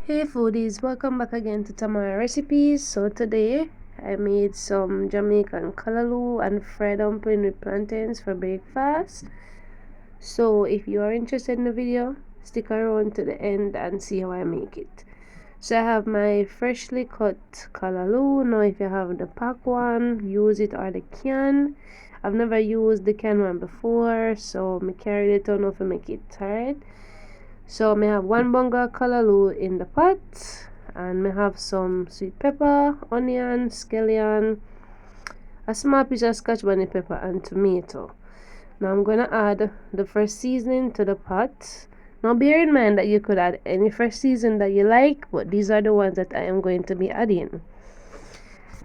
Hey foodies, welcome back again to Tamara Recipes. So today I made some Jamaican Callaloo and fried dumpling with plantains for breakfast. So if you are interested in the video, stick around to the end and see how I make it. So I have my freshly cut Callaloo. Now if you have the pack one, use it, or the can. I've never used the can one before, so I carried it on to make it, alright? So I have one bunga callaloo in the pot, and I have some sweet pepper, onion, scallion, a small piece of scotch bonnet pepper, and tomato. Now I'm gonna add the fresh seasoning to the pot. Now bear in mind that you could add any fresh seasoning that you like, but these are the ones that I am going to be adding.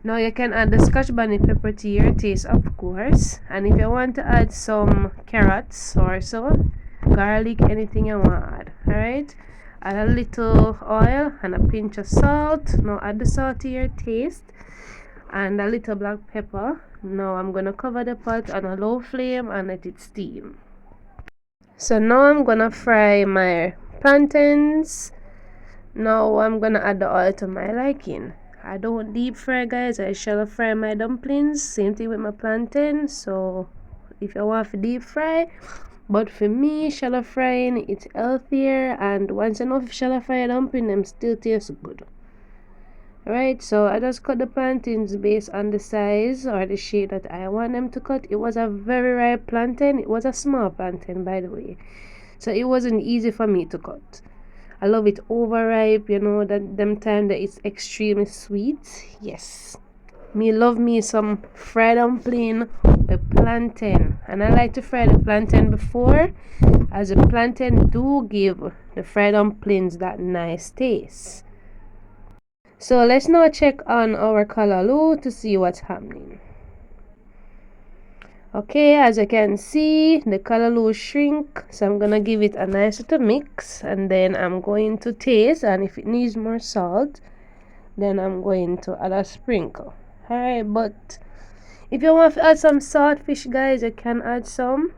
Now you can add the scotch bonnet pepper to your taste, of course, and if you want to add some carrots or so, garlic, anything you want to add. Alright, add a little oil and a pinch of salt. Now add the salt to your taste and a little black pepper. Now I'm gonna cover the pot on a low flame and let it steam. So now I'm gonna fry my plantains. Now I'm gonna add the oil to my liking. I don't deep fry, guys. I shallow fry my dumplings. Same thing with my plantain. So if you want to deep fry, but for me, shallow frying it's healthier, and once enough shallow fry dumpling, them still taste good. Alright, so I just cut the plantains based on the size or the shape that I want them to cut. It was a very ripe plantain. It was a small plantain, by the way, so it wasn't easy for me to cut. I love it overripe, you know, that them time that it's extremely sweet. Yes, me love me some fried dumpling with plantain, and I like to fry the plantain before, as the plantain do give the fried dumplings that nice taste. So let's now check on our callaloo to see what's happening. Okay, as you can see, the callaloo shrink, so I'm gonna give it a nice little mix, and then I'm going to taste, and if it needs more salt, then I'm going to add a sprinkle. Alright, but if you want to add some saltfish, guys, you can add some,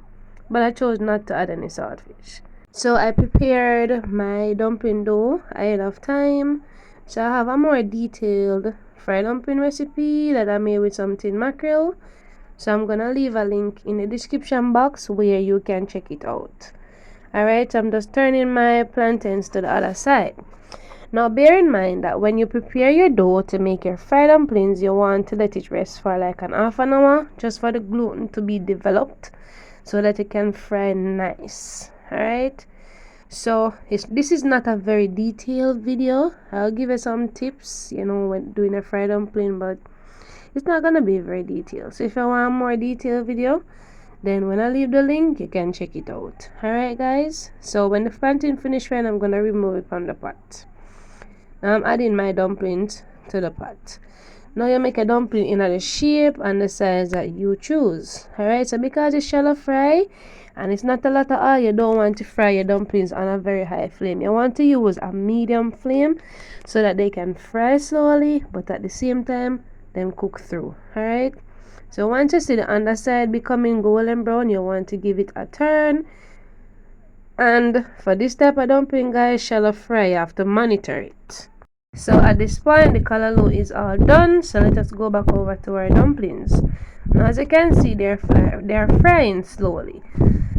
but I chose not to add any saltfish. So I prepared my dumpling dough ahead of time. So I have a more detailed fried dumpling recipe that I made with some tin mackerel. So I'm gonna leave a link in the description box where you can check it out. Alright, I'm just turning my plantains to the other side. Now bear in mind that when you prepare your dough to make your fried dumplings, you want to let it rest for like an half an hour, just for the gluten to be developed, so that it can fry nice. Alright, so this is not a very detailed video. I'll give you some tips, you know, when doing a fried dumpling, but it's not gonna be very detailed. So if you want a more detailed video, then when I leave the link, you can check it out. Alright guys, so when the plantain finish frying, I'm gonna remove it from the pot. Now I'm adding my dumplings to the pot. Now you make a dumpling in the shape and the size that you choose. Alright, so because it's shallow fry and it's not a lot of oil, you don't want to fry your dumplings on a very high flame. You want to use a medium flame so that they can fry slowly, but at the same time then cook through. Alright, so once you see the underside becoming golden brown, you want to give it a turn. And for this type of dumpling, guys, shallow fry, you have to monitor it. So at this point the callaloo is all done, so let us go back over to our dumplings. Now as you can see, they're frying slowly.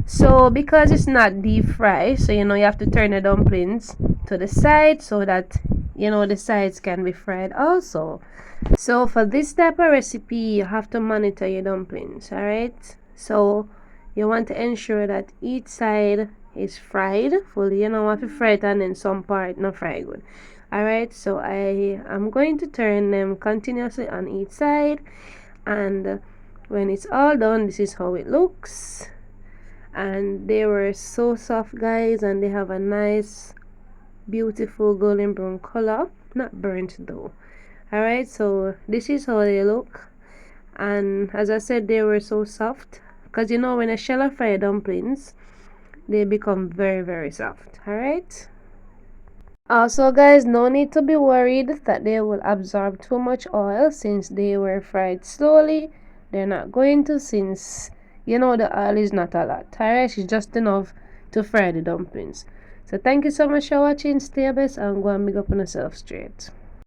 So because it's not deep fry, so you know you have to turn the dumplings to the side so that you know the sides can be fried also. So for this type of recipe, you have to monitor your dumplings. Alright, so you want to ensure that each side is fried fully. You know, want to fry it and then some part not fry good. Alright, so I am going to turn them continuously on each side, and when it's all done, this is how it looks. And they were so soft, guys, and they have a nice beautiful golden brown color, not burnt though. Alright, so this is how they look, and as I said, they were so soft, because you know when I shallow fry dumplings, they become very soft. Alright, also guys, no need to be worried that they will absorb too much oil since they were fried slowly. They're not going to, since you know the oil is not a lot. Alright, it's just enough to fry the dumplings. So thank you so much for watching. Stay best and go and big up on yourself straight.